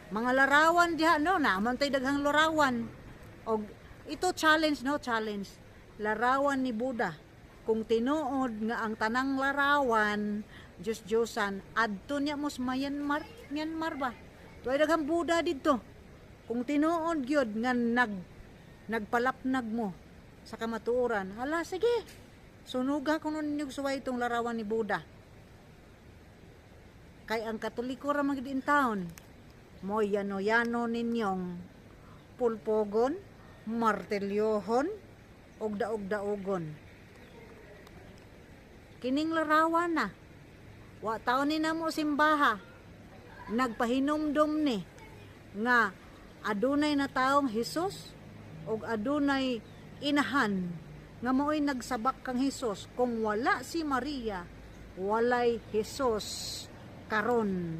Mga larawan diha no, naman tay daghang larawan. Og ito challenge no, challenge. Larawan ni Buddha. Kung tinuod nga ang tanang larawan, Diyos-Diyosan, adto niya mos Myanmar ba? Tuay daghang Buddha didto. Kung tinuod gyud nga nagpalapnag mo sa kamatuoran, hala sige. Sunuga ko nun yung suway itong larawan ni Buddha. Kay ang Katoliko ra man gid in town. Mo yano-yano ninyong pulpogon, martelyohon, og daog-daogon. Kining larawan na. Wa taon ni namo simbaha. Nagpahinomdom ni nga adunay na taong Hesus og adunay inahan nga mo'y nagsabak kang Hesus. Kung wala si Maria, walay Hesus karon.